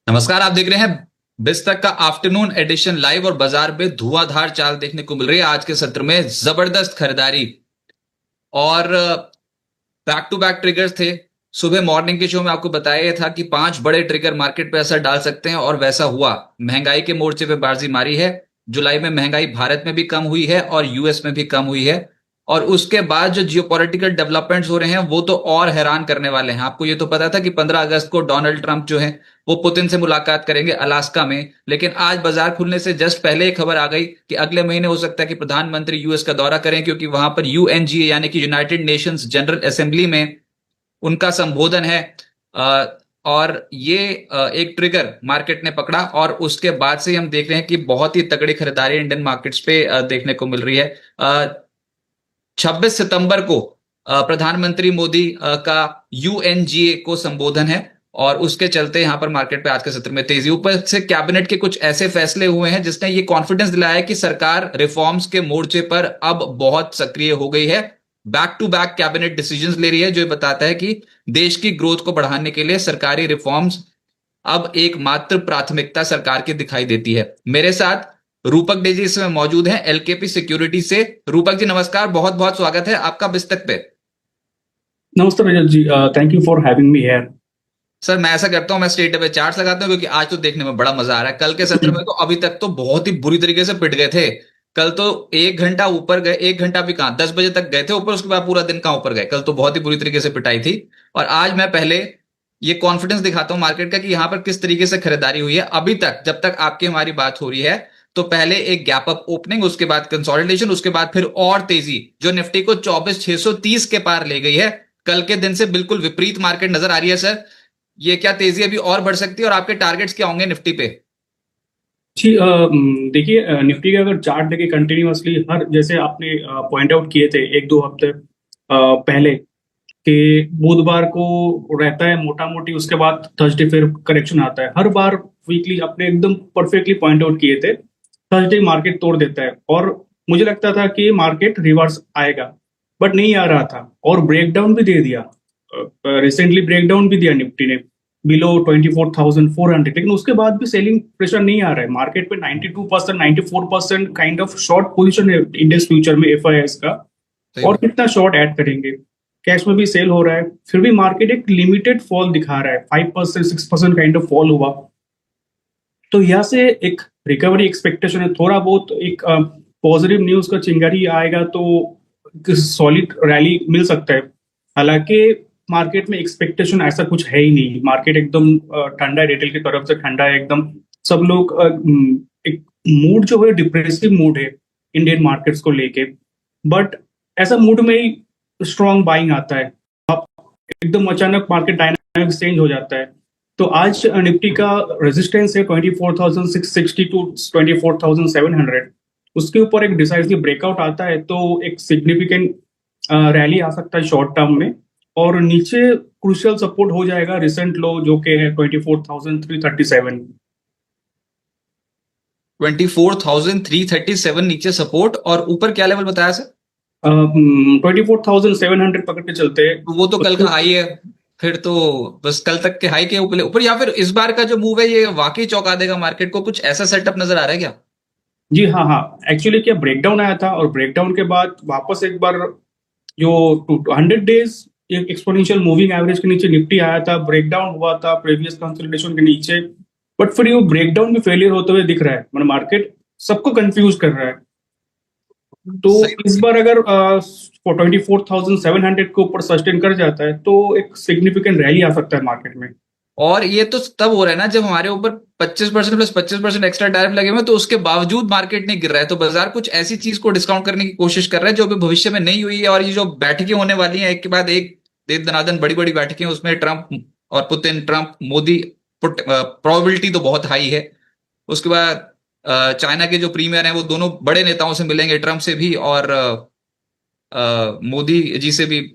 नमस्कार। आप देख रहे हैं बिस्तक का आफ्टरनून एडिशन लाइव और बाजार में धुआंधार चाल देखने को मिल रही है। आज के सत्र में जबरदस्त खरीदारी और बैक टू बैक ट्रिगर्स थे। सुबह मॉर्निंग के शो में आपको बताया था कि 5 बड़े ट्रिगर मार्केट पे असर डाल सकते हैं और वैसा हुआ। महंगाई के मोर्चे पे बाजी मारी है। जुलाई में महंगाई भारत में भी कम हुई है और यूएस में भी कम हुई है। और उसके बाद जो जियोपॉलिटिकल डेवलपमेंट्स हो रहे हैं वो तो और हैरान करने वाले हैं। आपको ये तो पता था कि 15 अगस्त को डोनाल्ड ट्रंप जो है वो पुतिन से मुलाकात करेंगे अलास्का में, लेकिन आज बाजार खुलने से जस्ट पहले एक खबर आ गई कि अगले महीने हो सकता है कि प्रधानमंत्री यूएस का दौरा करें, क्योंकि वहां पर यूएनजीए यानी कि यूनाइटेड नेशंस जनरल असेंबली में उनका संबोधन है। अ, और ये एक ट्रिगर मार्केट ने पकड़ा और उसके बाद से हम देख रहे हैं कि बहुत ही तगड़ी खरीदारी इंडियन मार्केट्स पे देखने को मिल रही है। 26 सितंबर को प्रधानमंत्री मोदी का यूएनजीए को संबोधन है और उसके चलते यहां पर मार्केट पे आज के सत्र में तेजी। ऊपर से कैबिनेट के कुछ ऐसे फैसले हुए हैं जिसने ये कॉन्फिडेंस दिलाया है कि सरकार रिफॉर्म्स के मोर्चे पर अब बहुत सक्रिय हो गई है। Back to back cabinet decisions ले रही है, जो ये बताता है कि देश की ग्रोथ को बढ़ाने के लिए सरकारी रिफॉर्म्स अब एकमात्र प्राथमिकता सरकार की दिखाई देती है। मेरे साथ रूपक डेजी इसमें मौजूद हैं एलकेपी सिक्योरिटी से। रूपक जी नमस्कार, बहुत बहुत स्वागत है आपका बिस्तक पे। नमस्ते Rajat ji, thank you for having me here. Sir मैं ऐसा करता हूं, मैं स्ट्रेट अवे चार्ट्स लगाता हूं क्योंकि आज तो देखने में बड़ा मजा आ रहा है। कल के सत्र में तो अभी तक तो बहुत ही बुरी तरीके से पिट गए थे। कल तो 1 घंटा ऊपर गए, 1 घंटा भी कहां, 10 बजे तक गए थे ऊपर, उसके बाद पूरा दिन कहां ऊपर गए। कल तो बहुत ही बुरी तरीके से पिटाई थी। और आज मैं पहले ये कॉन्फिडेंस दिखाता हूं मार्केट का कि यहां पर किस तरीके से खरीदारी हुई है अभी तक। जब तक आपकी हमारी बात हो रही है तो पहले एक गैप अप ओपनिंग, उसके बाद कंसोलिडेशन, उसके बाद फिर और तेजी जो निफ्टी को 24,630 के पार ले गई है। कल के दिन से बिल्कुल विपरीत मार्केट नजर आ रही है सर। ये क्या तेजी अभी और बढ़ सकती है और आपके टारगेट्स क्या होंगे निफ्टी पे? जी, देखिए, निफ्टी का अगर चार्ट देखे कंटिन्यूअसली हर जैसे आपने पॉइंट आउट किए थे एक दो हफ्ते पहले कि बुधवार को रहता है मोटा मोटी, उसके बाद थर्सडे फिर करेक्शन आता है। हर बार वीकली आपने एकदम परफेक्टली पॉइंट आउट किए थे, थर्सडे मार्केट तोड़ देता है और मुझे लगता था कि मार्केट रिवर्स आएगा, बट नहीं आ रहा था और ब्रेकडाउन भी दे दिया। रिसेंटली ब्रेकडाउन भी दिया निफ्टी ने बिलो 24,400, लेकिन उसके बाद भी सेलिंग प्रेशर नहीं आ रहा है मार्केट पे। 92% 94% काइंड ऑफ शॉर्ट पोजीशन है इंडेक्स फ्यूचर में एफआईएस का। सही और बात। कितना शॉर्ट ऐड करेंगे, कैश में भी सेल हो रहा है, फिर भी मार्केट एक लिमिटेड फॉल दिखा रहा है, 5% 6% काइंड ऑफ फॉल हुआ। तो यहाँ से एक रिकवरी एक्सपेक्टेशन है, थोड़ा बहुत एक पॉजिटिव न्यूज का चिंगारी आएगा तो सॉलिड रैली मिल सकता है। हालांकि मार्केट में एक्सपेक्टेशन ऐसा कुछ है ही नहीं, मार्केट एकदम ठंडा है, रिटेल की तरफ से ठंडा है एकदम। सब लोग एक मूड जो है डिप्रेसिव मूड है इंडियन मार्केट्स को लेके। बट ऐसा मूड में ही स्ट्रॉन्ग बाइंग आता है, एकदम अचानक मार्केट डायनामिक्स चेंज हो जाता है। तो आज निफ्टी का रेजिस्टेंस है 24,660 टू 24,700। उसके ऊपर एक डिसाइसिव ब्रेकआउट आता है तो एक सिग्निफिकेंट रैली आ सकता है शॉर्ट टर्म में। और नीचे क्रूशियल सपोर्ट हो जाएगा रिसेंट लो जो कि है 24,337। 24,337 नीचे सपोर्ट और ऊपर क्या लेवल बताया सर? 24,700 पकड़ के चलते हैं। तो वो तो कल उसके का हाई है। फिर तो बस कल तक के हाई के ऊपर ऊपर, या फिर इस बार का जो मूव है ये वाकई चौंका देगा मार्केट को? कुछ ऐसा सेटअप नजर आ रहा है क्या? जी हाँ हाँ, एक्चुअली क्या ब्रेकडाउन आया था और ब्रेकडाउन के बाद वापस एक बार जो 100 डेज एक एक्सपोनेंशियल मूविंग एवरेज के नीचे निफ्टी आया था, ब्रेकडाउन हुआ था प्रीवियस कंसोलिडेशन के नीचे। बट फिर ये ब्रेकडाउन भी फेलियर होते हुए दिख रहा है, मतलब मार्केट सबको कंफ्यूज कर रहा है। तो सही। इस बार अगर 24,700 के ऊपर सस्टेन कर जाता है तो एक सिग्निफिकेंट रैली आ सकता है मार्केट में। और ये तो तब हो रहा है ना जब हमारे ऊपर 25% प्लस 25% एक्स्ट्रा टैरिफ लगे हुए हैं, तो उसके बावजूद मार्केट नहीं गिर रहा है। तो बाजार कुछ ऐसी चीज को डिस्काउंट करने की कोशिश कर रहा है जो अभी भविष्य में नहीं हुई है। और ये जो बैठकें होने वाली हैं एक के बाद एक, दे दनादन बड़ी बड़ी बैठकें, उसमें ट्रंप और पुतिन, ट्रंप मोदी, प्रोबेबिलिटी तो बहुत हाई है। उसके बाद चाइना के जो प्रीमियर हैं वो दोनों बड़े नेताओं से मिलेंगे, ट्रंप से भी और मोदी जी से भी।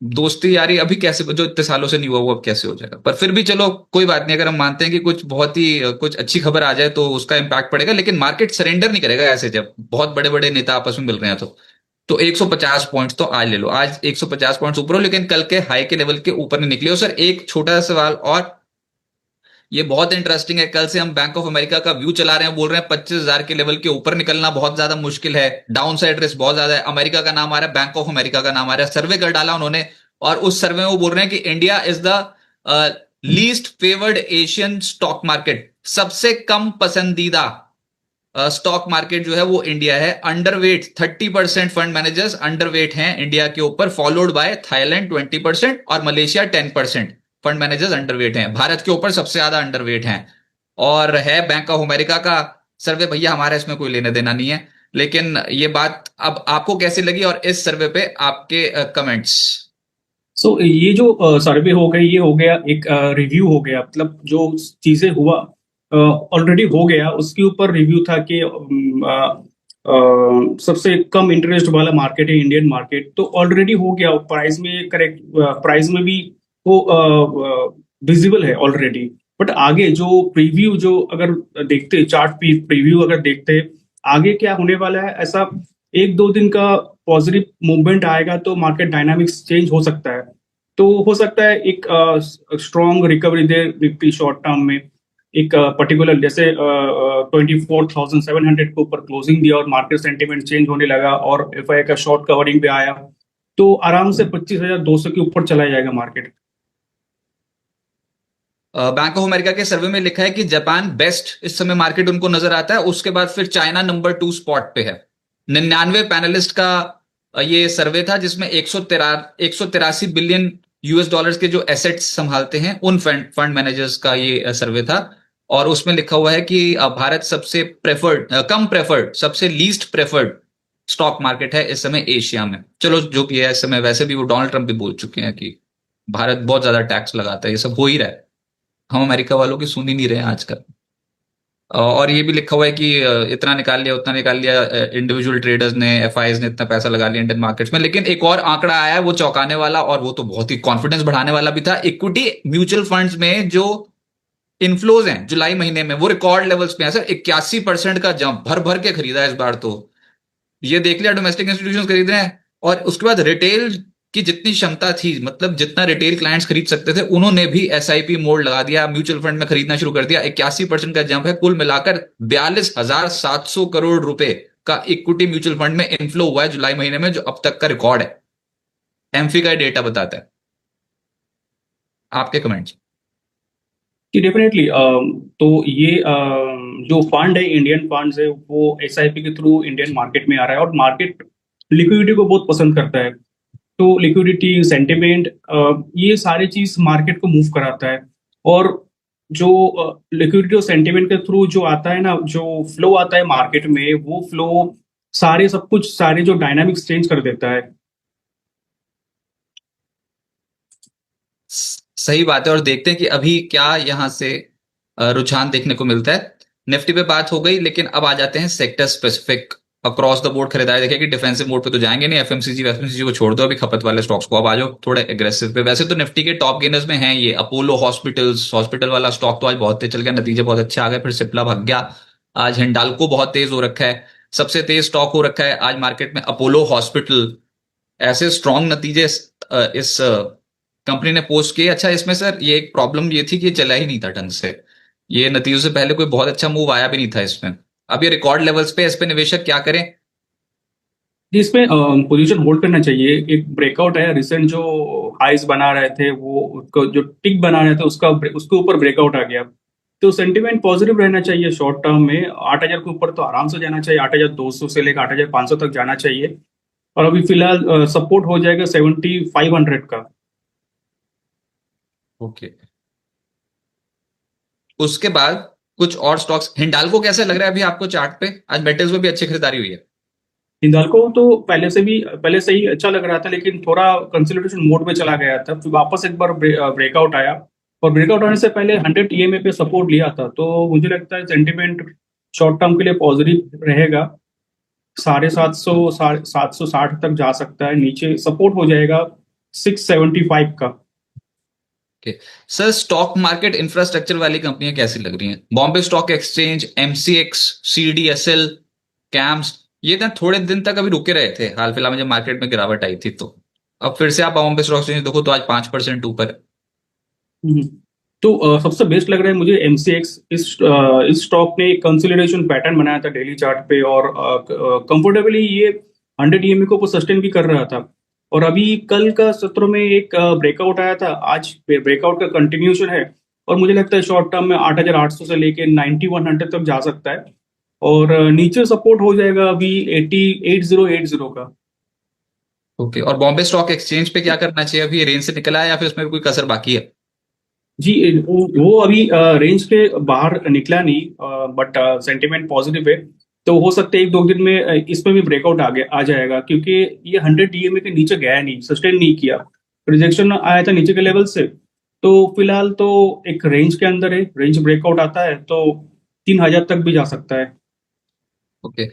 दोस्ती यारी अभी कैसे, जो इतने सालों से नहीं हुआ वो अब कैसे हो जाएगा? पर फिर भी चलो कोई बात नहीं, अगर हम मानते हैं कि कुछ बहुत ही कुछ अच्छी खबर आ जाए तो उसका इम्पैक्ट पड़ेगा, लेकिन मार्केट सरेंडर नहीं करेगा ऐसे जब बहुत बड़े बड़े नेता आपस में मिल रहे हैं। तो 150 पॉइंट्स तो आज ले लो, आज 150 पॉइंट्स ऊपर हो, लेकिन कल के हाई के लेवल के ऊपर नहीं निकले हो। सर एक छोटा सा सवाल और, ये बहुत इंटरेस्टिंग है। कल से हम बैंक ऑफ अमेरिका का व्यू चला रहे हैं, बोल रहे हैं 25,000 के लेवल के ऊपर निकलना बहुत ज्यादा मुश्किल है, डाउन साइड रिस्क बहुत ज्यादा है। अमेरिका का नाम आ रहा है, बैंक ऑफ अमेरिका का नाम आ रहा है, सर्वे कर डाला उन्होंने, और उस सर्वे में वो बोल रहे हैं कि India is the least favoured Asian stock market, सबसे कम पसंदीदा स्टॉक मार्केट जो है वो इंडिया है। अंडरवेट 30% फंड मैनेजर्स अंडरवेट हैं इंडिया के ऊपर, फॉलोड बाय थाईलैंड 20% और मलेशिया 10% फंड मैनेजर्स अंडरवेट हैं। भारत के ऊपर सबसे ज्यादा अंडरवेट हैं। और है बैंक ऑफ अमेरिका का सर्वे, भैया हमारा इसमें कोई लेने देना नहीं है। लेकिन ये बात अब आपको कैसी लगी, और इस सर्वे पे आपके कमेंट्स? सो ये जो सर्वे हो गई, ये हो गया एक रिव्यू हो गया, मतलब जो चीजें हुआ ऑलरेडी हो गया, उसके ऊपर रिव्यू था कि सबसे कम इंटरेस्ट वाला मार्केट है इंडियन मार्केट, तो ऑलरेडी हो गया प्राइस में, करेक्ट, प्राइस में भी वो विजिबल है ऑलरेडी। बट आगे जो प्रीव्यू, जो अगर देखते चार्ट प्रीव्यू अगर देखते आगे क्या होने वाला है, ऐसा एक दो दिन का पॉजिटिव मूवमेंट आएगा तो मार्केट डायनामिक्स चेंज हो सकता है। तो हो सकता है एक स्ट्रॉन्ग रिकवरी दे निफ्टी शॉर्ट टर्म में, एक पर्टिकुलर जैसे 24,700 के ऊपर क्लोजिंग दिया और मार्केट सेंटीमेंट चेंज होने लगा और एफआई का शॉर्ट कवरिंग पे आया, तो आराम से 25,200 के ऊपर चला जाएगा मार्केट। बैंक ऑफ अमेरिका के सर्वे में लिखा है कि जापान बेस्ट इस समय मार्केट उनको नजर आता है, उसके बाद फिर चाइना नंबर 2 स्पॉट पे है। 99 पैनलिस्ट का ये सर्वे था, जिसमें 183 बिलियन यूएस डॉलर्स के जो एसेट्स संभालते हैं उन फंड मैनेजर्स का ये सर्वे था। और उसमें लिखा हुआ है कि भारत सबसे प्रेफर्ड, कम प्रेफर्ड, सबसे लीस्ट प्रेफर्ड स्टॉक मार्केट है इस समय एशिया में। चलो जो भी है, इस समय वैसे भी वो डोनाल्ड ट्रंप भी बोल चुके हैं कि भारत बहुत ज्यादा टैक्स लगाता है, ये सब हो ही रहा है, हम अमेरिका वालों की सुन ही नहीं रहे हैं आजकल। और ये भी लिखा हुआ है कि इतना निकाल लिया उतना निकाल लिया, इंडिविजुअल ट्रेडर्स ने, एफआईज ने इतना पैसा लगा लिया इंडियन मार्केट्स में। लेकिन एक और आंकड़ा आया है वो चौंकाने वाला, और वो तो बहुत ही कॉन्फिडेंस बढ़ाने वाला भी था। इक्विटी म्यूचुअल फंड्स में जो इनफ्लोज हैं जुलाई महीने में, वो रिकॉर्ड लेवल्स पे है सर। 81% का जंप, भर भर के खरीदा है इस बार तो। ये देख लिया, डोमेस्टिक इंस्टीट्यूशन खरीद रहे हैं, और उसके बाद रिटेल की जितनी क्षमता थी, मतलब जितना रिटेल क्लाइंट्स खरीद सकते थे, उन्होंने भी एसआईपी मोड लगा दिया, म्यूचुअल फंड में खरीदना शुरू कर दिया। 81% का जंप है, कुल मिलाकर 42,700 करोड़ रुपए का इक्विटी म्यूचुअल फंड में इनफ्लो हुआ है जुलाई महीने में, जो अब तक का रिकॉर्ड है। एमफी का डेटा बताता है। आपके कमेंट्स? कि डेफिनेटली, तो ये जो फंड है, इंडियन फंड्स है, वो एसआईपी के थ्रू इंडियन मार्केट में आ रहा है और मार्केट लिक्विडिटी को बहुत पसंद करता है। तो लिक्विडिटी, सेंटिमेंट, ये सारी चीज मार्केट को मूव कराता है। और जो लिक्विडिटी और सेंटिमेंट के थ्रू जो आता है ना, जो फ्लो आता है मार्केट में, वो फ्लो सारे सब कुछ, सारे जो डायनामिक्स चेंज कर देता है। सही बात है। और देखते हैं कि अभी क्या यहां से रुझान देखने को मिलता है। निफ्टी पे बात हो गई, लेकिन अब आ जाते हैं sector specific across the board खरीदारी। देखिए कि डिफेंसिव मोड पे तो जाएंगे नहीं, एफएमसीजी को छोड़ दो अभी, खपत वाले स्टॉक्स को। अब आ जाओ थोड़े एग्रेसिव पे। वैसे तो निफ्टी के टॉप गेनर्स में हैं ये अपोलो हॉस्पिटल्स, हॉस्पिटल वाला स्टॉक तो आज बहुत तेज चल गया, नतीजे बहुत अच्छे आ गए। फिर सिप्ला भाग गया। आज हिंडाल्को बहुत तेज हो रखा है, सबसे तेज स्टॉक हो रखा है आज मार्केट में अपोलो हॉस्पिटल। ऐसे स्ट्रॉन्ग नतीजे इस कंपनी ने पोस्ट किए। अच्छा, इसमें सर ये एक प्रॉब्लम ये थी कि ये चला ही नहीं था ढंग से, ये नतीजों से पहले कोई बहुत अच्छा मूव आया भी नहीं था इसमें। अब ये रिकॉर्ड लेवल्स पे, इस पे निवेशक क्या करें? इसमें पोजीशन होल्ड करना चाहिए। एक ब्रेकआउट है रिसेंट, जो हाइस बना रहे थे, वो उसको जो टिक बना रहे थे, उसके ऊपर ब्रेकआउट आ गया। तो सेंटिमेंट पॉजिटिव रहना चाहिए शॉर्ट टर्म में। 8,000 के ऊपर तो आराम से जाना चाहिए, 8,200 से लेकर 8,500 तक जाना चाहिए। और अभी फिलहाल सपोर्ट हो जाएगा 7,500 का। ओके, उसके बाद कुछ और स्टॉक्स। हिंडाल्को कैसे लग रहा है अभी आपको चार्ट पे? आज मेटल्स में भी अच्छी खरीदारी हुई है। हिंदाल्को तो पहले से ही अच्छा लग रहा था, लेकिन थोड़ा कंसोलिडेशन मोड में चला गया था, फिर वापस एक बार ब्रेकआउट आया। और ब्रेकआउट आने से पहले 100 ईएमए पे सपोर्ट लिया था, तो मुझे लगता है सेंटिमेंट शॉर्ट टर्म के लिए पॉजिटिव रहेगा। 750, 760 तक जा सकता है, नीचे सपोर्ट हो जाएगा 675 का। Okay sir, stock market infrastructure वाली कंपनियां कैसी लग रही हैं? Bombay stock exchange, MCX, CDSL, camps, ये ना थोड़े दिन तक अभी रुके रहे थे हाल फिलहाल में, जब मार्केट में गिरावट आई थी। तो अब फिर से आप बॉम्बे स्टॉक एक्सचेंज देखो तो आज 5% ऊपर है। हम्म। तो सबसे बेस्ट लग रहा है मुझे एमसीएक्स। इस स्टॉक ने एक कंसोलिडेशन पैटर्न बनाया था डेली चार्ट पे, और कंफर्टेबली ये 100 ईएमए को सस्टेन भी कर रहा था। और अभी कल का सत्र में एक ब्रेकआउट आया था, आज ब्रेकआउट का कंटिन्यूशन है। और मुझे लगता है शॉर्ट टर्म में 8,800 से लेके 9100 तक जा सकता है। और नीचे सपोर्ट हो जाएगा अभी 80 80 का। ओके, और बॉम्बे स्टॉक एक्सचेंज पे क्या करना चाहिए? अभी रेंज से निकला है या फिर उसमें कोई कसर बाकी है? जी, वो अभी रेंज के बाहर निकला नहीं, बट सेंटिमेंट पॉजिटिव है। तो हो सकता है एक दो दिन में इसमें भी ब्रेकआउट आ जाएगा, क्योंकि ये 100 डीएमए के नीचे गया नहीं, सस्टेन नहीं किया। रिजेक्शन आया था नीचे के लेवल से। तो फिलहाल तो एक रेंज के अंदर है, रेंज ब्रेकआउट आता है तो 3,000 तक भी जा सकता है। ओके।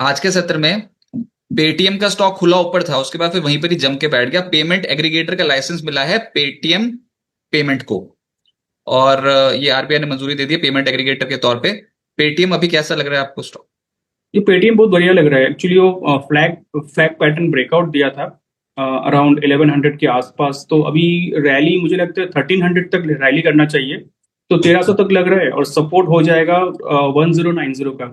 आज के सत्र में पेटीएम का स्टॉक खुला ऊपर था, उसके बाद फिर वहीं पर ही जम के बैठ गया। पेमेंट एग्रीगेटर का लाइसेंस मिला है पेटीएम पेमेंट को, और ये आरबीआई ने मंजूरी दे दी है पेमेंट एग्रीगेटर के तौर पे। पेटीएम अभी कैसा लग रहा है आपको स्टॉक? ये पेटीएम बहुत बढ़िया लग रहा है एक्चुअली। वो फ्लैग फ्लैग पैटर्न ब्रेकआउट दिया था अराउंड 1100 के आसपास। तो अभी रैली मुझे लगता है 1300 तक रैली करना चाहिए। तो 1300 तक लग रहा है, और सपोर्ट हो जाएगा 1090 का।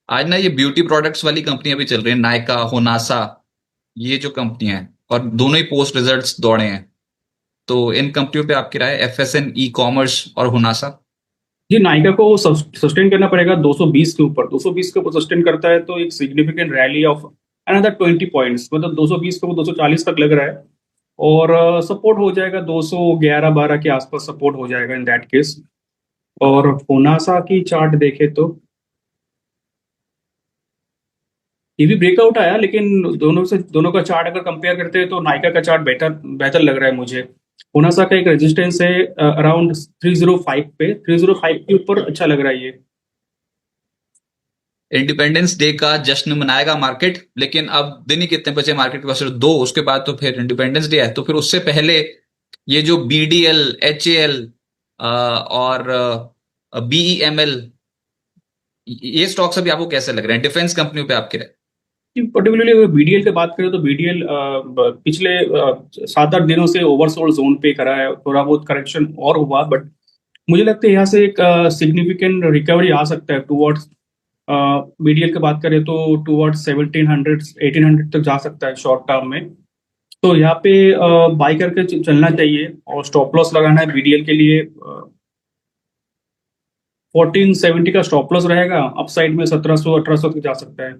आज ना ये ब्यूटी प्रोडक्ट्स वाली कंपनियां भी चल रही हैं, नायका, होनासा, ये जो कंपनियां हैं, और दोनों ही पोस्ट रिजल्ट्स दौड़े हैं। तो इन कंपनियों पे आपकी राय? एफएसएन, ई कॉमर्स और होनासा। जी, नायका को सस्टेन करना पड़ेगा 220 के ऊपर। 220 के ऊपर सस्टेन करता है तो एक significant rally of another 20 points, मतलब 220 को 240 तक लग रहा है। और सपोर्ट हो जाएगा 211-12 के आसपास, सपोर्ट हो जाएगा इन दैट केस। और होनासा की चार्ट देखे तो ये भी ब्रेकआउट आया, लेकिन दोनों का चार्ट अगर कंपेयर करते हैं तो नायका का चार्ट बेहतर बेहतर लग रहा है मुझे। होनासा का एक रेजिस्टेंस है अराउंड 305 पे, 305 के ऊपर अच्छा लग रहा है ये। इंडिपेंडेंस डे का जश्न मनाएगा मार्केट, लेकिन अब दिन ही कितने बचे मार्केट के पास? सिर्फ दो, उसके बाद तो फिर इंडिपेंडेंस डे है। तो फिर उससे पहले ये जो बीडीएल, एचएएल और बीईएमएल, ये स्टॉक्स अभी आपको कैसे लग रहे हैं डिफेंस कंपनियों पे आपके? पर्टिकुलरली अगर बीडीएल की बात करें तो बीडीएल पिछले 7-8 दिनों से ओवरसोल्ड जोन पे करा है, थोड़ा बहुत करेक्शन और हुआ। बट मुझे लगता है यहाँ से एक सिग्निफिकेंट रिकवरी आ सकता है टुवर्ड्स। बीडीएल की बात करें तो टुवर्ड्स 1700 1800 तक जा सकता है शॉर्ट टर्म में। तो यहाँ पे बाई करके चलना चाहिए, और स्टॉप लॉस लगाना है बीडीएल के लिए। 1470 का स्टॉप लॉस रहेगा, अपसाइड में 1700 1800 तक जा सकता है।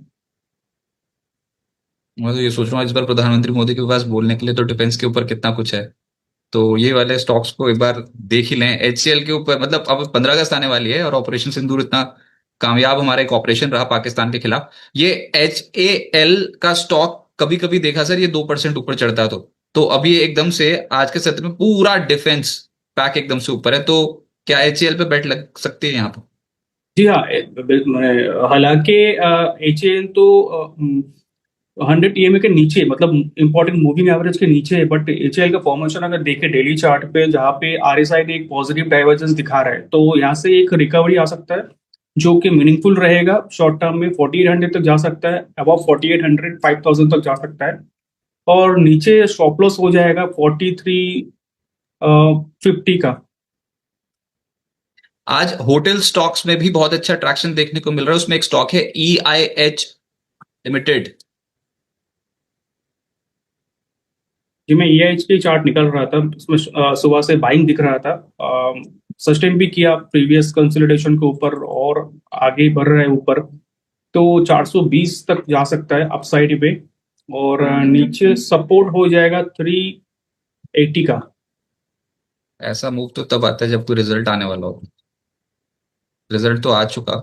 मैं तो ये सोच रहा हूँ इस बार प्रधानमंत्री मोदी के पास बोलने के लिए तो डिफेंस के ऊपर कितना कुछ है। तो ये वाले स्टॉक्स को एक बार देख ही लें। एचसीएल के ऊपर, मतलब अब 15 अगस्त आने वाली है, और ऑपरेशन सिंदूर इतना कामयाब हमारा एक ऑपरेशन रहा पाकिस्तान के खिलाफ। ये एचएएल का स्टॉक कभी कभी देखा सर, ये 2% ऊपर चढ़ता, तो अभी ये एकदम से आज के सत्र में पूरा डिफेंस पैक एकदम से ऊपर है। तो क्या एचएएल पे बेट लग सकती है यहाँ पर? जी हाँ, हालांकि एच ए एन तो 100 टीएमए के नीचे, मतलब इंपॉर्टेंट मूविंग एवरेज के नीचे है। बट एचएल का फॉर्मेशन अगर देखें डेली चार्ट पे, जहाँ पे आरएसआई ने एक पॉजिटिव डाइवर्जेंस दिखा रहा है, तो यहाँ से एक रिकवरी आ सकता है जो कि मीनिंगफुल रहेगा शॉर्ट टर्म में। 4800 तक जा सकता है, अबव 4800 5000 तक जा सकता है। और नीचे स्टॉप लॉस हो जाएगा 4350 का। आज होटल स्टॉक्स में भी बहुत अच्छा ट्रैक्शन देखने को मिल रहा है। उसमें एक स्टॉक है EIH लिमिटेड। जी, मैं ईआईएच की चार्ट निकल रहा था, उसमें सुबह से बाइंग दिख रहा था। सस्टेन भी किया प्रीवियस कंसोलिडेशन के ऊपर, और आगे बढ़ रहा है ऊपर। तो 420 तक जा सकता है अपसाइड पे। और नीचे सपोर्ट हो जाएगा 380 का। ऐसा मूव तो तब आता है जब कोई रिजल्ट आने वाला हो। रिजल्ट तो आ चुका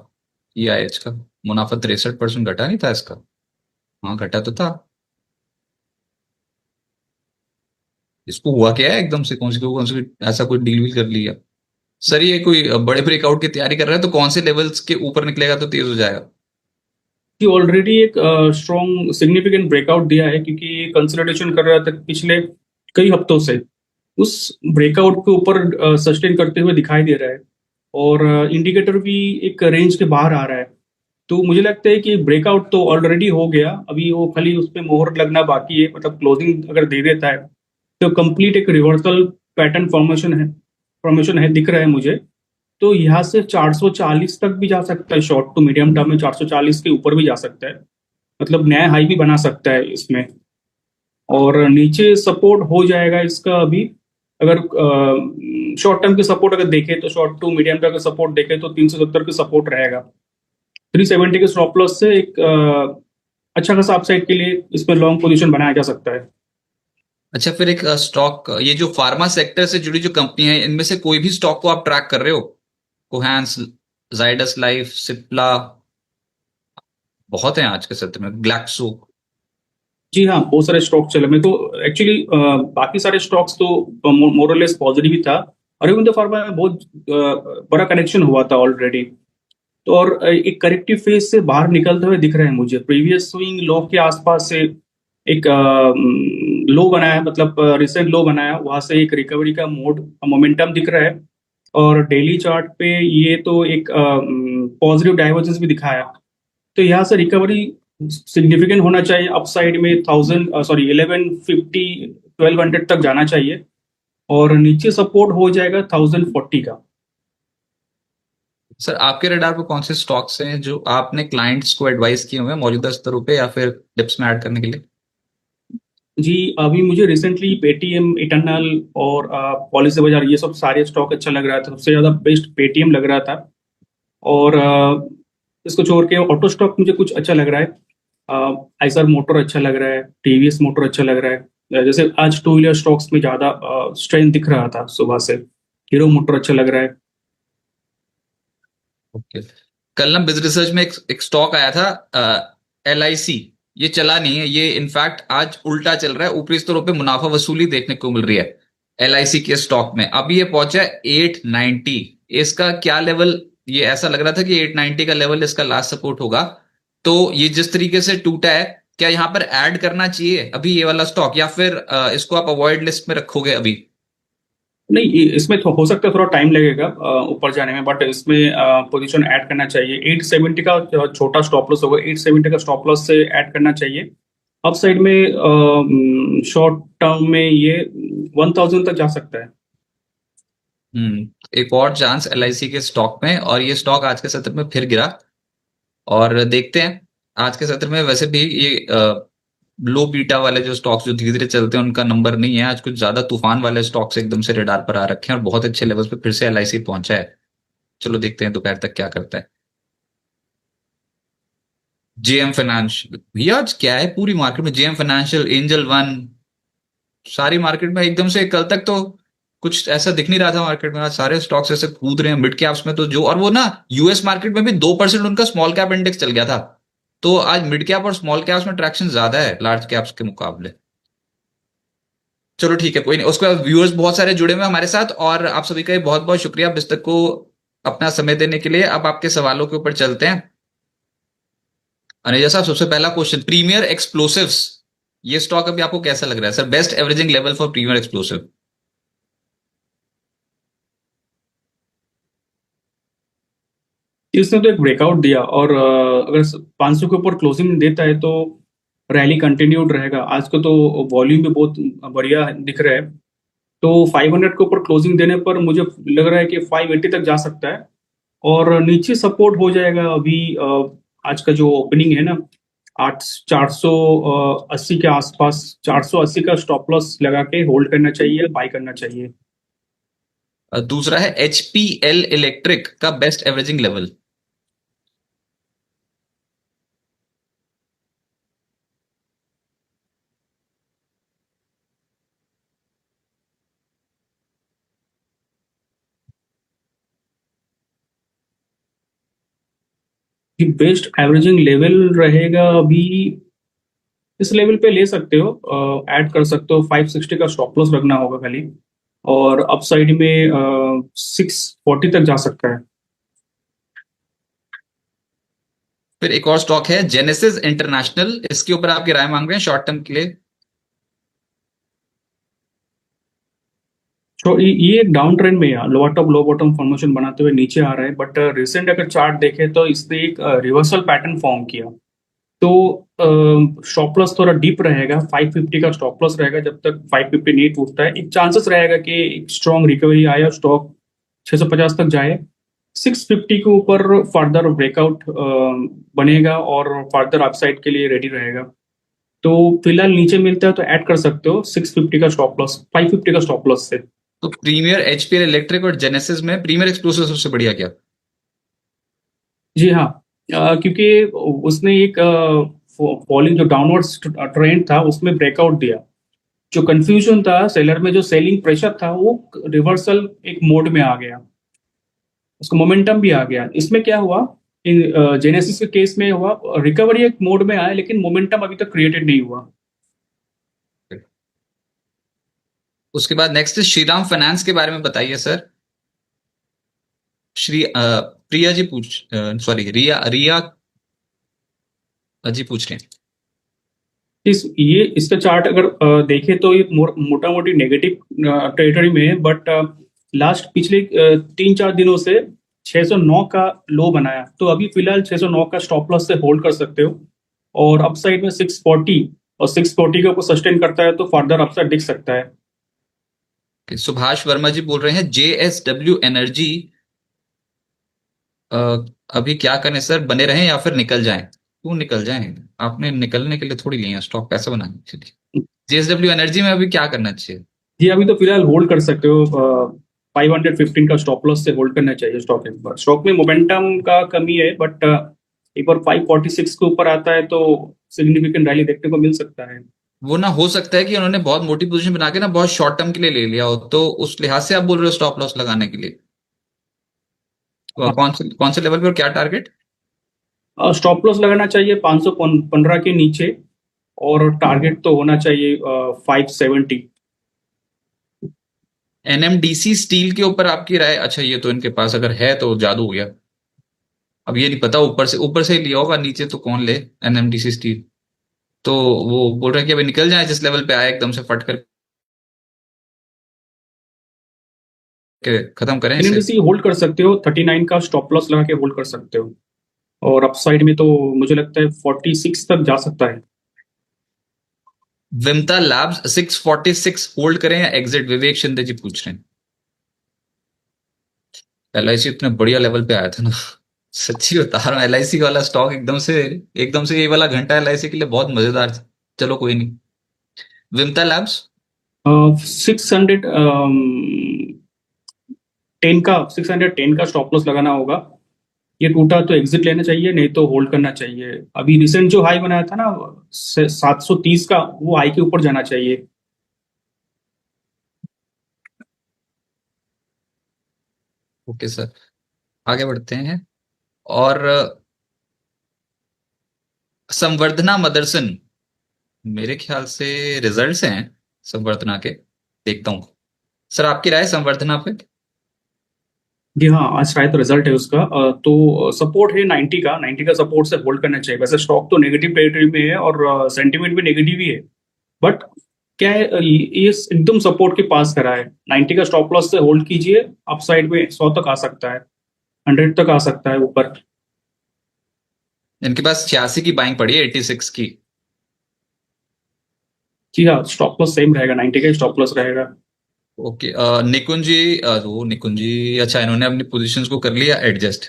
EIH का। मुनाफा 63% घटा नहीं था इसका? हाँ, घटा तो था। इसको हुआ क्या है एकदम से? कौन सी ऐसा कोई डील वील कर लिया? सर ये कोई बड़े ब्रेकआउट की तैयारी कर रहा है, तो कौन से लेवल्स के ऊपर निकलेगा तो तेज हो जाएगा? कि ऑलरेडी एक स्ट्रॉन्ग सिग्निफिकेंट ब्रेकआउट दिया है, क्योंकि कंसोलिडेशन कर रहा था पिछले कई हफ्तों से। उस ब्रेकआउट के ऊपर सस्टेन करते हुए दिखाई दे रहा है। और इंडिकेटर भी एक रेंज के बाहर आ रहा है। तो मुझे लगता है कि ब्रेकआउट तो ऑलरेडी हो गया, अभी वो खाली उस पर मोहर लगना बाकी है, मतलब क्लोजिंग अगर दे देता है तो कंप्लीट एक रिवर्सल पैटर्न फॉर्मेशन है दिख रहा है मुझे। तो यहाँ से 440 तक भी जा सकता है, शॉर्ट टू मीडियम टर्म में 440 के ऊपर भी जा सकता है, मतलब नया हाई भी बना सकता है इसमें। और नीचे सपोर्ट हो जाएगा इसका अभी, अगर शॉर्ट टर्म के सपोर्ट अगर देखें तो शॉर्ट टू मीडियम टर्म का सपोर्ट देखें तो 370 के सपोर्ट रहेगा। 370 के स्टॉप लॉस से एक अच्छा खासा अपसाइड के लिए इसमें लॉन्ग पोजीशन बनाया जा सकता है। अच्छा, फिर एक स्टॉक, ये जो फार्मा सेक्टर से जुड़ी जो कंपनी है, इनमें से कोई भी स्टॉक को आप ट्रैक कर रहे हो? कोहैंस, जाइडस लाइफ, सिप्ला, बहुत हैं आज के सत्र में, ग्लैक्सो। जी हाँ, बहुत सारे स्टॉक चले। मेरे को एक्चुअली बाकी सारे स्टॉक्स तो मोरलेस पॉजिटिव ही था। अरविंद फार्मा में बहुत बड़ा करेक्शन हुआ था ऑलरेडी। तो और एक करेक्टिव फेज से बाहर निकलते हुए दिख रहे हैं मुझे, प्रीवियस स्विंग लो के आसपास से एक लो बनाया, मतलब रिसेंट लो बनाया, वहां से एक रिकवरी का मोमेंटम दिख रहा है। और डेली चार्ट पे ये तो एक पॉजिटिव डाइवर्जेंस भी दिखाया। तो यहाँ से रिकवरी सिग्निफिकेंट होना चाहिए, अपसाइड में 1150 1200 तक जाना चाहिए। और नीचे सपोर्ट हो जाएगा 1040 का। सर, आपके रडार पर कौन से स्टॉक्स हैं जो आपने क्लाइंट्स को एडवाइस किए हुए हैं मौजूदा स्तरों पे या फिर डिप्स में ऐड करने के लिए? जी, अभी मुझे रिसेंटली पेटीएम, इटर्नल और पॉलिसी बाजार, ये सब सारे स्टॉक अच्छा लग रहा था। सबसे ज़्यादा बेस्ट पेटीएम लग रहा था। और इसको छोड़ के ऑटो स्टॉक मुझे कुछ अच्छा लग रहा है। आइसर मोटर अच्छा लग रहा है, टीवीएस मोटर अच्छा लग रहा है। जैसे आज टू व्हीलर स्टॉक्स में ज़्यादा स्ट्रेंथ दिख रहा था सुबह से। हीरो मोटर अच्छा लग रहा है। ओके। कल ना बिजनेस रिसर्च में एक स्टॉक आया था, LIC। ये चला नहीं है, ये इनफैक्ट आज उल्टा चल रहा है, ऊपरी स्तरों पे मुनाफा वसूली देखने को मिल रही है LIC के स्टॉक में। अभी ये पहुंचा है 890। इसका क्या लेवल, ये ऐसा लग रहा था कि 890 का लेवल इसका लास्ट सपोर्ट होगा। तो ये जिस तरीके से टूटा है, क्या यहाँ पर ऐड करना चाहिए अभी ये वाला स्टॉक, या फिर इसको आप अवॉइड लिस्ट में रखोगे अभी? नहीं, इसमें हो सकता है थोड़ा टाइम लगेगा ऊपर जाने में, बट इसमें पोजीशन ऐड करना चाहिए। 870 का छोटा स्टॉप लॉस होगा, 870 का स्टॉप लॉस से ऐड करना चाहिए। अप साइड में शॉर्ट टर्म में ये 1000 तक जा सकता है। एक और चांस LIC के स्टॉक में, और ये स्टॉक आज के सत्र में फिर गिरा। और देखते हैं आज के सत्र में, वैसे भी ये लो बीटा वाले जो स्टॉक्स जो धीरे धीरे चलते हैं उनका नंबर नहीं है आज। कुछ ज्यादा तूफान वाले स्टॉक्स एकदम से रडार पर आ रखे हैं और बहुत अच्छे लेवल्स पे फिर से LIC पहुंचा है। चलो देखते हैं दोपहर तक क्या करता है। JM फाइनेंशियल, भैया आज क्या है पूरी मार्केट में, JM फाइनेंशियल, एंजल वन, सारी मार्केट में एकदम से, कल तक तो कुछ ऐसा दिख नहीं रहा था मार्केट में, आज सारे स्टॉक्स ऐसे कूद रहे हैं। मिड कैप्स में तो जो, और वो ना US मार्केट में भी 2% उनका स्मॉल कैप इंडेक्स चल गया था। तो आज मिड कैप और स्मॉल कैप्स में ट्रैक्शन ज्यादा है लार्ज कैप्स के मुकाबले। चलो ठीक है, कोई नहीं। उसके बाद व्यूअर्स बहुत सारे जुड़े हुए हैं हमारे साथ, और आप सभी का बहुत बहुत शुक्रिया बिस्तक को अपना समय देने के लिए। अब आपके सवालों के ऊपर चलते हैं। अनिजा साहब, सबसे पहला क्वेश्चन, प्रीमियर एक्सप्लोसिव्स, ये स्टॉक अभी आपको कैसा लग रहा है sir? Best averaging level for premier explosive? इसने तो एक ब्रेकआउट दिया, और अगर 500 के ऊपर क्लोजिंग देता है तो रैली कंटिन्यूड रहेगा। आज को तो वॉल्यूम भी बहुत बढ़िया दिख रहा है। तो 500 के ऊपर क्लोजिंग देने पर मुझे लग रहा है कि 580 तक जा सकता है। और नीचे सपोर्ट हो जाएगा अभी। आज का जो ओपनिंग है ना, 480 के आसपास, 480 का स्टॉप लॉस लगा के होल्ड करना चाहिए, बाय करना चाहिए। दूसरा है HPL इलेक्ट्रिक का best averaging level. Best averaging level रहेगा अभी, इस लेवल पे ले सकते हो, ऐड कर सकते हो। 560 का स्टॉप लॉस रखना होगा खाली। और अपसाइड में 640 तक जा सकता है। फिर एक और स्टॉक है जेनेसिस इंटरनेशनल, इसके ऊपर आपकी राय मांग रहे हैं शॉर्ट टर्म के लिए। तो ये एक डाउन ट्रेंड में है, लोअर टॉप लो बॉटम फॉर्मेशन बनाते हुए नीचे आ रहा है। बट रिसेंट अगर चार्ट देखें तो इसने एक रिवर्सल पैटर्न फॉर्म किया। तो स्टॉप लॉस थोड़ा डीप रहेगा, 550 का स्टॉप लॉस रहेगा जब तक 550 नहीं टूटता है। एक चांसेस रहेगा कि एक स्ट्रॉन्ग रिकवरी आए और स्टॉक 650 तक जाए। 650 के ऊपर फर्दर ब्रेकआउट बनेगा और फर्दर अपसाइड के लिए रेडी रहेगा। तो फिलहाल नीचे मिलता है तो ऐड कर सकते हो 650 का स्टॉप लॉस 550 का स्टॉप लॉस से। तो प्रीमियर, एचपीएल इलेक्ट्रिक और जेनेसिस में प्रीमियर एक्सक्लूसिव सबसे बढ़िया क्या? जी हाँ, क्योंकि उसने एक फॉलिंग जो डाउनवर्ड ट्रेंड था उसमें ब्रेकआउट दिया। जो कंफ्यूजन था सेलर में, जो सेलिंग प्रेशर था, वो रिवर्सल एक मोड में आ गया, उसका मोमेंटम भी आ गया। इसमें क्या हुआ, इन जेनेसिस के केस में हुआ रिकवरी एक मोड में आया लेकिन मोमेंटम अभी तक क्रिएटेड नहीं हुआ। उसके बाद नेक्स्ट श्रीराम फाइनेंस के बारे में बताइए सर। प्रिया जी पूछ, सॉरी, रिया रिया जी पूछ रहे हैं। इसका चार्ट अगर देखें तो ये मोटा मोटी नेगेटिव टेरिटरी में है, बट लास्ट पिछले 3-4 दिनों से 609 का लो बनाया, तो अभी फिलहाल 609 का स्टॉप लॉस से होल्ड कर सकते हो। और अपसाइड में 640, और 640 का ऊपर सस्टेन करता है तो फर्दर अपसाइड दिख सकता है। सुभाष वर्मा जी बोल रहे हैं जेएसडब्ल्यू एनर्जी अभी क्या करें सर, बने रहें या फिर निकल जाएं? क्यों निकल जाएं? आपने निकलने के लिए थोड़ी लिए हैं स्टॉक, पैसा बनाने के लिए। जेएसडब्ल्यू एनर्जी में अभी क्या करना चाहिए? जी, अभी तो फिलहाल होल्ड कर सकते हो। 515 का स्टॉप लॉस से होल्ड करना चाहिए स्टॉक। एक बार स्टॉक में मोमेंटम का कमी है, बट एक बार 546 के ऊपर आता है तो सिग्निफिकेंट रैली देखने को मिल सकता है। वो ना हो सकता है कि उन्होंने बहुत मोटी पोजीशन बना के ना बहुत शॉर्ट टर्म के लिए ले लिया हो, तो उस लिहाज से आप बोल रहे हो स्टॉप लॉस लगाने के लिए। कौन से लेवल पे और क्या टारगेट? स्टॉप लॉस लगाना चाहिए 515 के नीचे, और टारगेट तो होना चाहिए 570। एनएमडीसी स्टील के ऊपर आपकी राय? अच्छा, ये तो इनके पास अगर है तो जादू हो गया। अब ये नहीं पता, ऊपर से ही लिया होगा, नीचे तो कौन ले एनएमडीसी स्टील। तो वो बोल रहे हैं कि अभी निकल जाए, जिस लेवल पे आए एकदम से फट करके खत्म करें इसे। एनएमडीसी होल्ड कर सकते हो, 39 का स्टॉप लॉस लगा के होल्ड कर सकते हो। और अपसाइड में तो मुझे लगता है 46 तक जा सकता है। विमता लैब्स 646 होल्ड करें या एग्जिट? विवेक शिंदे जी पूछ रहे हैं। एलआईसी इतने बढ़िया लेवल पे आया था ना, सच्ची बता रहा हूँ, एलआईसी वाला स्टॉक एकदम से ये वाला घंटा एलआईसी के लिए बहुत मजेदार था। चलो कोई नहीं। विमता लैब्स 610 का 610 का स्टॉप लॉस लगाना होगा। ये टूटा तो एग्जिट लेना चाहिए, नहीं तो होल्ड करना चाहिए। अभी रिसेंट जो हाई बनाया था ना 730 का, वो हाई के ऊपर जाना चाहिए। ओके सर, आगे बढ़ते हैं। और संवर्धना मदरसन, मेरे ख्याल से रिजल्ट्स हैं संवर्धना के, देखता हूँ। सर आपकी राय संवर्धना पे? जी हाँ, आज शायद रिजल्ट है उसका। तो सपोर्ट है 90 का, 90 का सपोर्ट से होल्ड करना चाहिए। वैसे स्टॉक तो नेगेटिव टेरिटरी में है और सेंटीमेंट भी नेगेटिव ही है, बट क्या है, ये एकदम सपोर्ट के पास करा है। 90 का स्टॉप लॉस से होल्ड कीजिए, अपसाइड में 100 तक आ सकता है, 100 तक आ सकता है ऊपर। इनके पास 86 की बाइंग पड़ी है 86 की। जी हाँ, स्टॉप लॉस सेम रहेगा, 90 का स्टॉप लॉस रहेगा। ओके, निकुंज जी, वो निकुंज जी, अच्छा इन्होंने अपनी पोजीशंस को कर लिया एडजस्ट।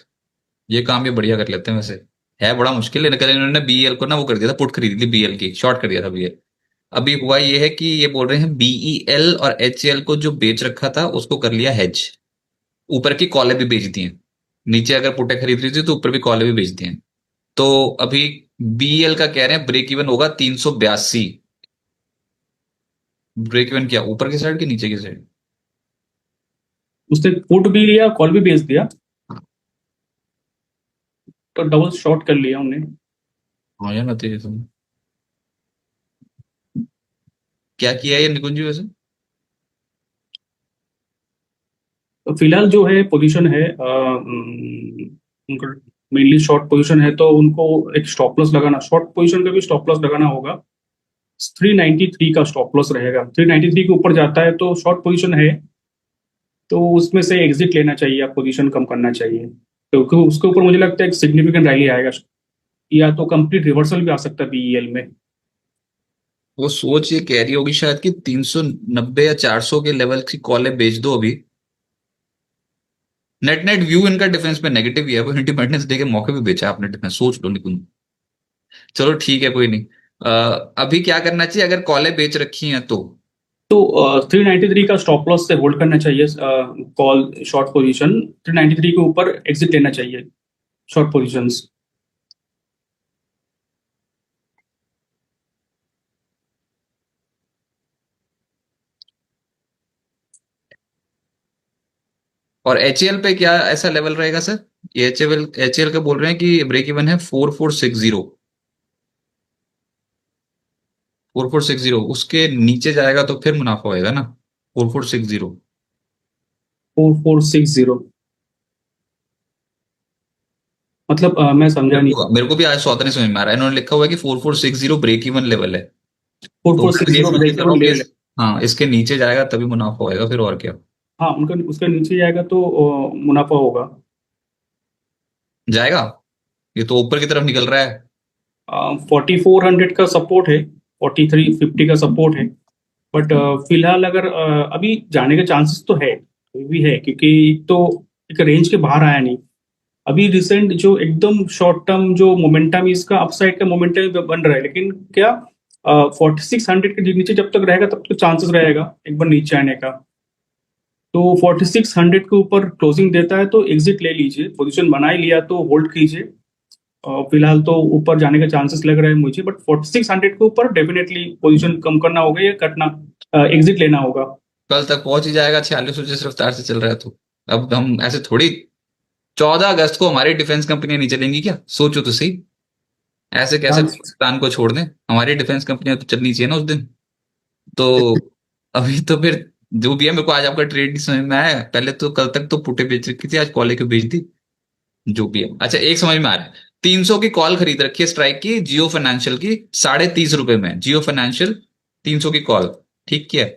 ये काम भी बढ़िया कर लेते हैं वैसे। है बड़ा मुश्किल है, कल इन्होंने बीईएल को ना वो कर दिया था, पुट खरीदी थी बीईएल की, शॉर्ट कर दिया था बीईएल। अभी हुआ ये है कि ये बोल रहे हैं बीईएल और एचएल को जो बेच रखा था उसको कर लिया हेज। ऊपर की कॉलें भी बेच दी हैं। नीचे अगर पुटे खरीद रही थी तो ऊपर भी कॉलें भी बेच दी हैं। तो अभी बीईएल का कह रहे हैं ब्रेक इवन होगा 382। ब्रेक इवन क्या ऊपर की साइड की नीचे की साइड? उसने पुट भी लिया, कॉल भी बेच दिया, तो डबल शॉर्ट कर लिया उन्हें। हाँ यार, नतीजे तुम क्या किया है ये निकुंज जी वैसे? तो फिलहाल जो है पोजीशन है, उनका मेनली शॉर्ट पोजीशन है, तो उनको एक स्टॉप लॉस लगाना, शॉर्ट पोजीशन का भी स्टॉप लॉस लगाना होगा। 393 का स्टॉप लॉस रहेगा। 393 के ऊपर जाता है तो शॉर्ट पोजीशन है, तो उसमें से एग्जिट लेना चाहिए, आप पोजीशन कम करना चाहिए, क्योंकि उसके ऊपर मुझे लगता है एक सिग्निफिकेंट रैली आएगा। या तो कंप्लीट रिवर्सल भी आ सकता है बीईएल में। वो सोच ये कह रही होगी शायद कि 390 या 400 के लेवल की कॉलें बेच दो अभी। नेट नेट व्यू इनका डिफेंस पे नेगेटिव ही है, वो इंडिपेंडेंस डे के मौके पे बेचा आपने डिफेंस, सोच लो निकुंज। चलो ठीक है, कोई नहीं। अभी क्या करना चाहिए अगर कॉलें बेच रखी हैं तो? तो 393 का स्टॉप लॉस से होल्ड करना चाहिए कॉल शॉर्ट पोजीशन। 393 के ऊपर एग्जिट लेना चाहिए शॉर्ट पोजीशंस। और एचएल पे क्या ऐसा लेवल रहेगा सर? ये एचएल का बोल रहे हैं कि ब्रेक इवन है 4460। 4460 उसके नीचे जाएगा तो फिर मुनाफा होएगा ना? 4460। 4460 मतलब मैं समझा नहीं। मेरे को भी आज सौदा नहीं समझ में आ रहा है, इन्होंने लिखा हुआ है कि 4460 ब्रेक इवन लेवल है। फोर तो फोर मैं सिक्स ये जीरो समझ के ब्रेक चल रहा इवन हूँ कि लेवल है। हाँ, इसके नीचे जाएगा तभी मुनाफा होएगा, फिर और क्या? हाँ, उनका उसके नीचे जाएगा तो मुनाफा होगा। जाएगा? ये तो ऊपर की तरफ निकल रहा है। 4400 का सपोर्ट है, 4350 का सपोर्ट है। बट फिलहाल अगर अभी जाने के चांसेस तो है, अभी भी है, क्योंकि एक तो एक रेंज के बाहर आया नहीं। अभी रिसेंट जो एकदम शॉर्ट टर्म जो मोमेंटम इसका अपसाइड का मोमेंटम बन रहा है, लेकिन क्या 4600 के नीचे जब तक रहेगा तब तक चांसेस रहेगा एक बार नीचे आने का। तो 4600 के ऊपर क्लोजिंग देता है तो एग्जिट ले लीजिए, पोजीशन बना ही लिया तो होल्ड कीजिए। फिलहाल तो ऊपर जाने के चांसेस लग रहे हैं मुझे, बट 4600 के ऊपर डेफिनेटली पोजीशन कम करना होगा या कटना, एग्जिट लेना होगा। कल तक पहुंच ही जाएगा 4600 जिस रफ्तार से चल रहा है तो। अब हम ऐसे थोड़ी 14 अगस्त को हमारी डिफेंस कंपनियां नहीं चलेंगी क्या? सोचो तो सही। ऐसे कैसे चांस पाकिस्तान को छोड़ दें? हमारी डिफेंस कंपनियां तो चलनी चाहिए ना उस दिन। तो अभी तो फिर जो भी है, मेरे को आज आपका ट्रेड नहीं समझ में आया। पहले तो कल तक तो पुटे बेच रखी थी, आज कॉले क्यों बेच दी? जो भी है, अच्छा एक समझ में आ रहा है। 300 की कॉल खरीद रखी है स्ट्राइक की, जियो फाइनेंशियल की, ₹30.5 में जियो फाइनेंशियल। 300 की कॉल, ठीक किया है?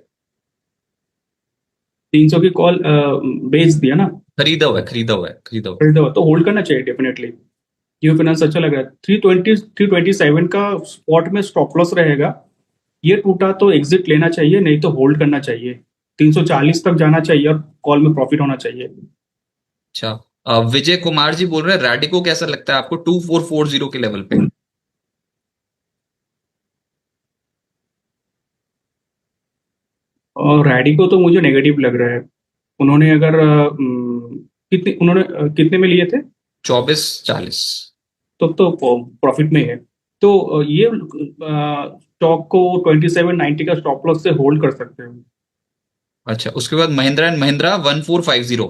300 की कॉल बेच दिया ना। खरीदा हुआ है, खरीदा हुआ है, खरीदा हुआ है। खरीदा हुआ तो होल्ड करना चाहिए डेफिनेटली। जियो फाइनेंस अच्छा लग रहा है। 327 का स्पॉट में स्टॉप लॉस रहेगा। ये टूटा तो एग्जिट लेना चाहिए, नहीं तो होल्ड करना चाहिए। 340 तक जाना चाहिए और कॉल में प्रॉफिट होना चाहिए। अच्छा, विजय कुमार जी बोल रहे हैं रैडिको कैसा लगता है आपको 2440 के लेवल पे? और रैडिको तो मुझे नेगेटिव लग रहा है। उन्होंने अगर कितने में लिए थे? 2440। तो प्रॉफिट में है। तो ये स्टॉक को 2790 का स्टॉप लॉस से होल्ड कर सकते हैं। अच्छा, उसके बाद महिंद्रा एंड महिंद्रा 1450।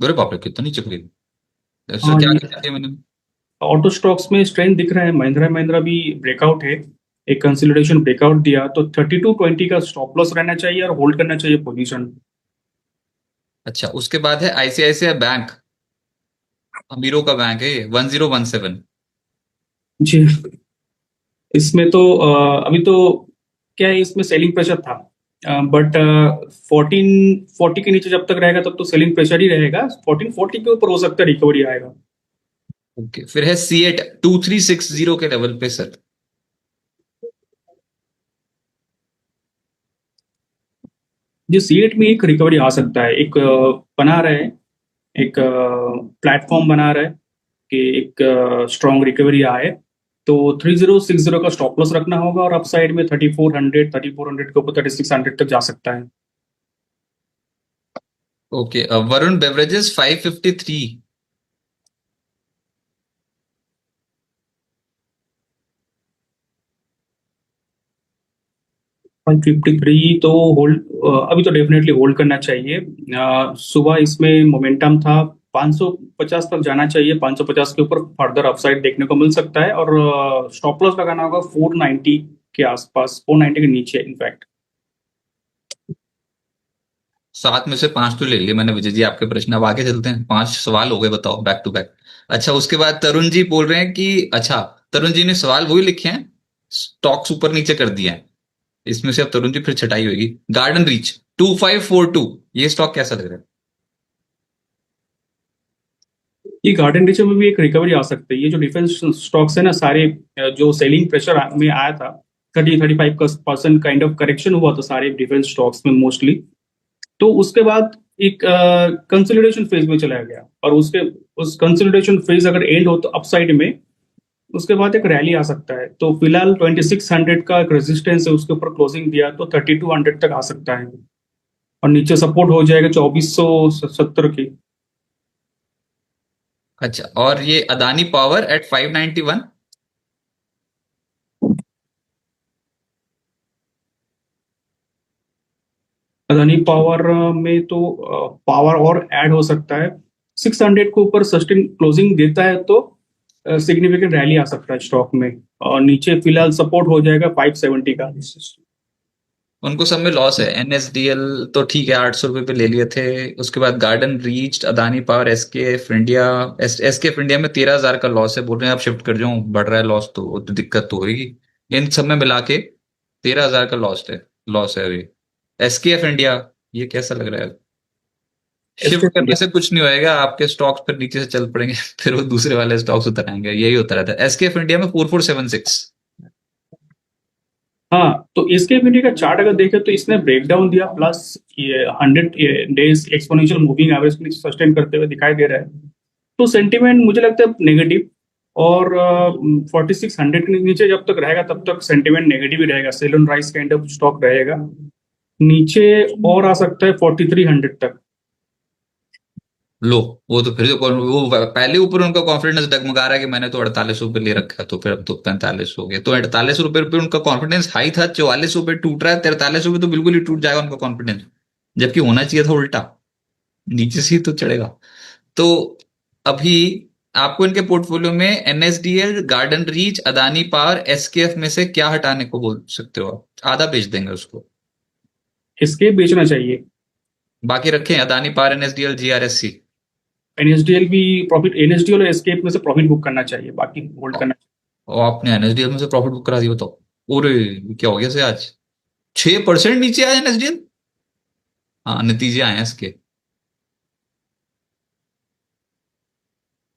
अरे बाप रे, कितना नीचे खरीद! ऐसा हाँ, क्या ये किया मैंने? ऑटो स्टॉक्स में स्ट्रेंथ दिख रहा है। महिंद्रा महिंद्रा भी ब्रेकआउट है, एक कंसोलिडेशन ब्रेकआउट दिया तो 3220 का स्टॉप लॉस रहना चाहिए और होल्ड करना चाहिए पोजीशन। अच्छा, उसके बाद है आईसीआईसीआई बैंक। अमीरों का बैंक है ये, 1017। जी, इसमें तो अभी तो क्या है, इसमें सेलिंग प्रेशर था, बट 1440 के नीचे जब तक रहेगा तब तो सेलिंग प्रेशर ही रहेगा। 1440 के ऊपर हो सकता है रिकवरी आएगा। ओके, फिर है सीएट 2360 के लेवल पे सर। जी, सीएट में एक रिकवरी आ सकता है, एक बना रहे हैं, एक प्लेटफॉर्म बना रहा है कि एक स्ट्रॉन्ग रिकवरी आए। तो 3060 का स्टॉप लॉस रखना होगा और अपसाइड में 3400 के ऊपर 3600 तक जा सकता है। Okay, Varun beverages 553। 153 तो होल्ड, अभी तो डेफिनेटली होल्ड करना चाहिए। सुबह इसमें मोमेंटम था, 550 तक जाना चाहिए। 550 के ऊपर फर्दर अपसाइड देखने को मिल सकता है और स्टॉप लॉस लगाना होगा 490 के आसपास, 490 के नीचे इनफैक्ट। 7 में से 5 तो ले लिए मैंने विजय जी आपके प्रश्न, अब आगे चलते हैं। 5 सवाल हो गए, बताओ बैक टू बैक। अच्छा, उसके बाद तरुण जी बोल रहे हैं कि अच्छा, तरुण जी ने सवाल वही लिखे हैं, स्टॉक्स ऊपर नीचे कर दिए हैं। इसमें से अब तरुण जी फिर छटाई होगी। गार्डन रीच 2542, ये स्टॉक कैसा लग रहा है? ये गार्डन रीच में भी एक रिकवरी आ सकती है। ये जो डिफेंस स्टॉक्स है ना सारे, जो सेलिंग प्रेशर में आया था, 30-35% काइंड ऑफ करेक्शन हुआ था सारे डिफेंस स्टॉक्स में मोस्टली। तो उसके बाद एक कंसोलिडेशन फेज में चला गया, और उसके उस कंसोलिडेशन फेज अगर एंड हो तो अपसाइड में उसके बाद एक रैली आ सकता है। तो फिलहाल 2600 का एक रेजिस्टेंस है, उसके ऊपर क्लोजिंग दिया तो 3200 तक आ सकता है, और नीचे सपोर्ट हो जाएगा 2470 की। अच्छा, और ये Adani power at 591। Adani power में तो पावर और ऐड हो सकता है। 600 के ऊपर सस्टेन क्लोजिंग देता है तो सिग्निफिकेंट रैली आ सकता है स्टॉक में, और नीचे फिलहाल सपोर्ट हो जाएगा 570 का। उनको सब में लॉस है। एनएसडीएल तो ठीक है, 800 रुपये पे ले लिए थे। उसके बाद garden reach, Adani power, SKF India. SKF India में 13,000 का लॉस है, बोल रहे हैं आप शिफ्ट कर जाओ, बढ़ रहा है लॉस तो वो तो दिक्कत तो होगी। इन सब में मिला के 13,000 का लॉस है अभी। एसकेएफ इंडिया, ये कैसा लग रहा है? शिफ्ट एसकेएफ करने इंडिया, से कुछ नहीं होएगा, आपके स्टॉक्स फिर नीचे से चल पड़ेंगे फिर वो दूसरे वाले स्टॉक्स उतर आएंगे, यही होता रहता है। एसकेएफ इंडिया में 4476। हाँ। तो एसकेएफ इंडिया का चार्ट अगर देखें तो इसने ब्रेकडाउन दिया, प्लस ये 100 डेज एक्सपोनेंशियल मूविंग एवरेज को सस्टेन करते हुए दिखाई दे रहा है। तो सेंटीमेंट मुझे लगता है नेगेटिव, और 4600 के नीचे जब तक रहेगा तब तक सेंटीमेंट नेगेटिव ही रहेगा, sell on rise kind of stock रहेगा। नीचे और आ सकता है 4300 तक। लो, वो तो फिर वो पहले ऊपर उनका कॉन्फिडेंस डगमगा रहा है कि मैंने तो 48 रुपये ले रखा है, तो फिर अब तो 45 हो गए। तो 48 रुपये पे उनका कॉन्फिडेंस हाई था, 44 रुपये टूट रहा है, 43 रुपये तो बिल्कुल ही टूट जाएगा उनका कॉन्फिडेंस। जबकि होना चाहिए था उल्टा, नीचे से ही तो चढ़ेगा। तो अभी आपको इनके पोर्टफोलियो में NSDL, garden reach, Adani power, SKF में से क्या हटाने को बोल सकते हो आप? आधा बेच देंगे उसको, इसके बेचना चाहिए। बाकी रखें Adani power, NSDL, GRSC. NSDL भी प्रॉफिट, एनएसडीएल और एसकेएफ में से प्रॉफिट बुक करना चाहिए, बाकी होल्ड करना और आपने एनएसडीएल में से प्रॉफिट बुक करा दिया, बताओ। अरे, क्या हो गया से आज 6% नीचे आया एनएसडीएल। हाँ, नतीजे आए हैं इसके।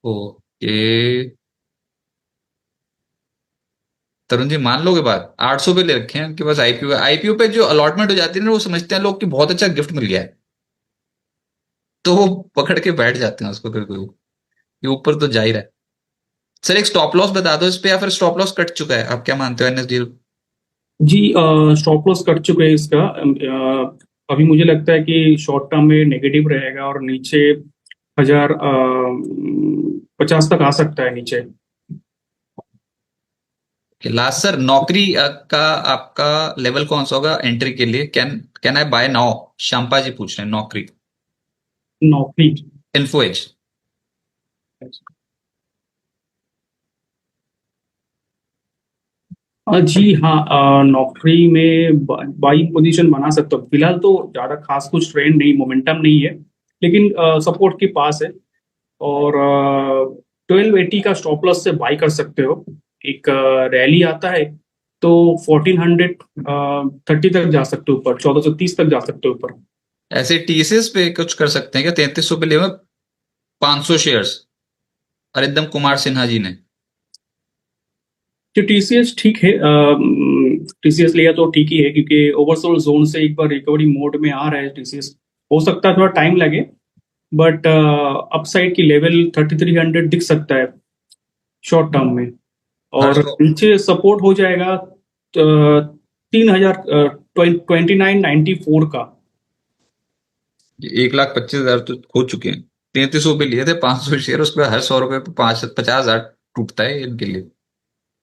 ओके, तरुण जी मान लोगे बात? 800 पे ले रखे हैं उनके पास आईपीओ। आईपीओ पे जो अलॉटमेंट हो जाती है ना, वो समझते हैं लोग कि बहुत अच्छा गिफ्ट मिल गया है, तो वो पकड़ के बैठ जाते हैं उसको, फिर कोई ये ऊपर तो जा ही रहा है। सर एक स्टॉप लॉस बता दो इस पे, या फिर स्टॉप लॉस कट चुका है? आप क्या मानते हो एनएसडीएल? जी। स्टॉप लॉस कट चुके हैं इसका। अभी मुझे लगता है कि शॉर्ट टर्म में नेगेटिव रहेगा, और नीचे 1050 तक आ सकता है नीचे। लास्ट सर, नौकरी का आपका लेवल कौन सा होगा एंट्री के लिए? Can can I buy now? Shampa ji पूछ रहे हैं नौकरी। नौकरी। Info as. जी हाँ, नौकरी में बाइंग पोजीशन बना सकते हो। फिलहाल तो ज्यादा खास कुछ ट्रेंड नहीं, मोमेंटम नहीं है, लेकिन सपोर्ट के पास है। और 1280 का स्टॉप लॉस से बाई कर सकते हो। एक रैली आता है तो 1430 तक जा सकते हो, ऊपर 1430 तक जा सकते हो ऊपर। ऐसे टीसीएस पे कुछ कर सकते हैं क्या? 3300 पे लिए हुए 500 शेयर्स अरिंदम कुमार सिन्हा जी ने। जो टीसीएस ठीक है, टीसीएस लिया तो ठीक ही है, क्योंकि ओवरसोल्ड जोन से एक बार रिकवरी मोड में आ रहा है टीसीएस। हो सकता है थोड़ा टाइम लगे, बट अपसाइड की लेवल 3300 दिख सकता है शॉर्ट टर्म में। हर और सौ नीचे सपोर्ट हो जाएगा 3000, 2994 का। 1,25,000 तो खो चुके हैं। 3300 पे लिए थे 500 शेयर, उसके बाद हर 100 रुपए पे 50,000 टूटता है इनके लिए।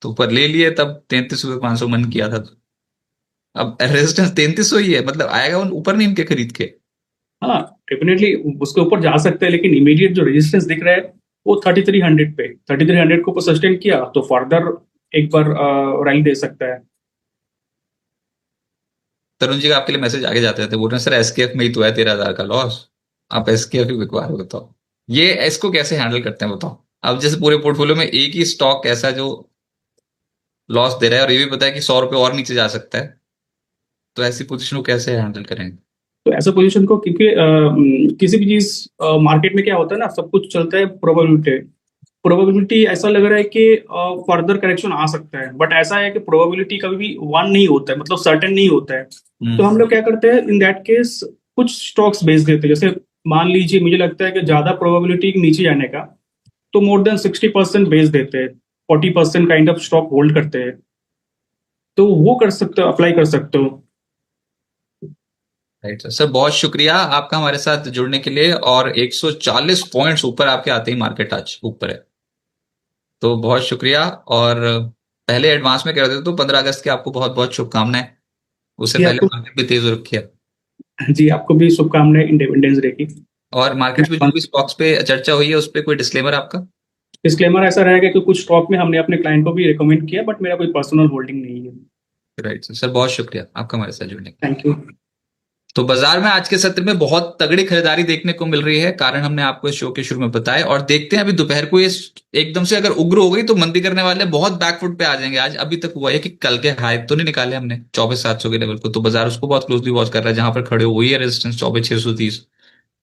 तो ऊपर ले लिए तब 3300 पे 500 मन किया था, तो अब रेजिस्टेंस 3300 ही है, मतलब आएगा उन ऊपर नहीं इनके खरीद के। हाँ, डेफिनेटली उसके ऊपर जा सकते हैं, लेकिन इमीडिएट जो रेजिस्टेंस दिख रहा है वो 3300 पे, 3300 को ऊपर सस्टेन किया तो फर्दर एक बार रैली दे सकता है। तरुण जी का आपके लिए मैसेज आगे जाते रहते, बोल रहे हैं सर एसकेएफ में ही तो है 13,000 का लॉस, आप एसकेएफ ही बिकवा रहे हो, बताओ ये इसको कैसे हैंडल करते हैं बताओ। अब जैसे पूरे पोर्टफोलियो में एक ही स्टॉक ऐसा जो लॉस दे रहा है, और ये भी पता है कि 100 रुपये और नीचे जा सकता है, तो ऐसी पोजीशन को कैसे हैंडल करेंगे? तो ऐसा पोजीशन को, क्योंकि किसी भी चीज मार्केट में क्या होता है ना, सब कुछ चलता है प्रोबेबिलिटी। प्रोबेबिलिटी ऐसा लग रहा है कि फर्दर करेक्शन आ सकता है, बट ऐसा है कि प्रोबेबिलिटी कभी भी वन नहीं होता है, मतलब सर्टेन नहीं होता है। तो हम लोग क्या करते हैं इन दैट केस, कुछ स्टॉक्स बेच देते हैं। जैसे मान लीजिए मुझे लगता है कि ज्यादा प्रोबेबिलिटी नीचे जाने का, तो मोर देन 60% बेच देते हैं, 40% काइंड ऑफ स्टॉक होल्ड करते हैं। तो वो कर सकते हो, अप्लाई कर सकते हो। Right sir. सर बहुत शुक्रिया आपका हमारे साथ जुड़ने के लिए, और 140 पॉइंट्स ऊपर आपके आते ही मार्केट आज ऊपर है, तो बहुत शुक्रिया। और पहले एडवांस में कह रहे थे तो 15 अगस्त की आपको बहुत बहुत शुभकामनाएं। उससे जी पहले आपको, मार्केट भी तेज हो रखी है। जी आपको भी शुभकामनाएं इंडिपेंडेंस डे की। और मार्केट में जो भी स्टॉक्स पे चर्चा हुई है उस पर कोई डिस्क्लेमर आपका? डिस्क्लेमर ऐसा रहेगा कि कुछ स्टॉक में हमने अपने क्लाइंट को भी रिकमेंड किया, बट मेरा कोई पर्सनल होल्डिंग नहीं है। Right sir. सर बहुत शुक्रिया आपका हमारे साथ जुड़ने के लिए। Thank you. तो बाजार में आज के सत्र में बहुत तगड़ी खरीदारी देखने को मिल रही है, कारण हमने आपको इस शो के शुरू में बताया, और देखते हैं अभी दोपहर को ये एकदम से अगर उग्र हो गई तो मंदी करने वाले बहुत बैकफुट पे आ जाएंगे। आज अभी तक हुआ है कि कल के हाई तो नहीं निकाले हमने 24,700 के लेवल को, तो बाजार उसको बहुत क्लोजली वॉच कर रहा है, जहां पर खड़े हुई है रेजिस्टेंस 24,630।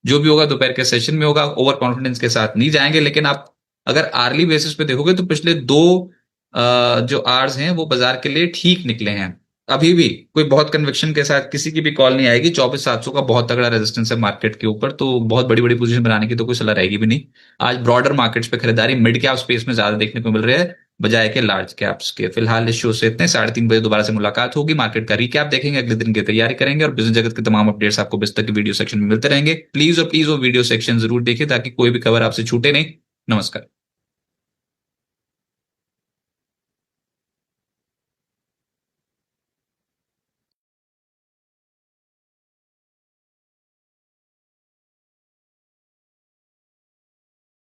जो भी होगा दोपहर के सेशन में होगा। ओवर कॉन्फिडेंस के साथ नहीं जाएंगे, लेकिन आप अगर आर्ली बेसिस पे देखोगे तो पिछले दो जो आवर्स हैं वो बाजार के लिए ठीक निकले हैं। अभी भी कोई बहुत कन्विक्शन के साथ किसी की भी कॉल नहीं आएगी। 24,700 का बहुत तगड़ा रेजिस्टेंस है मार्केट के ऊपर, तो बहुत बड़ी बड़ी पोजीशन बनाने की तो कोई सलाह रहेगी भी नहीं। आज ब्रॉडर मार्केट्स पे खरीदारी मिड कैप स्पेस में ज्यादा देखने को मिल रही है बजाय के लार्ज कैप्स के। फिलहाल इस शो से इतने, 3:30 बजे दोबारा से मुलाकात होगी, मार्केट का रिकैप देखेंगे, अगले दिन की तैयारी करेंगे, और बिजनेस जगत के तमाम अपडेट्स आपको बिस्तर के वीडियो सेक्शन में मिलते रहेंगे। प्लीज और प्लीज वो वीडियो सेक्शन जरूर देखिए ताकि कोई भी खबर आपसे छूटे नहीं। नमस्कार।